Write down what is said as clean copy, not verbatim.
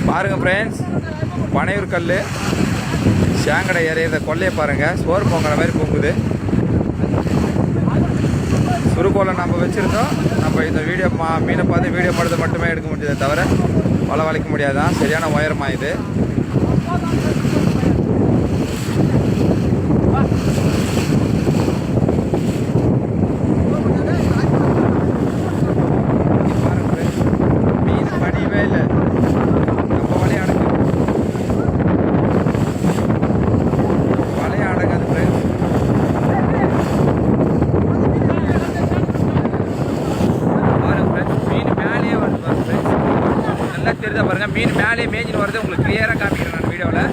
பாருங்க ஃப்ரெண்ட்ஸ், பனையூர் கல் சேங்கடை ஏறிய கொல்லையை பாருங்கள். சோறு பொங்குற மாதிரி பொங்குது. சுருக்கோலை நம்ம வச்சுருந்தோம். நம்ம இந்த வீடியோ மீனை பார்த்து வீடியோ படுத்த மட்டுமே எடுக்க முடியுதே தவிர வலை வளைக்க முடியாதான். சரியான உயரமாக இது. மீன் படியவே இல்லை. நம்ம வலையை அடங்கு வலையை அடங்காது ஃப்ரெண்ட்ஸ். மீன் மேலேயே வருது பாருங்க ஃப்ரெண்ட்ஸ். நல்லா தெரியுதா பாருங்கள். மீன் மேலேயே மேய்ஞ்சின்னு வருது. உங்களுக்கு கிளியராக காமிக்கிறேன் நான் வீடியோவில்.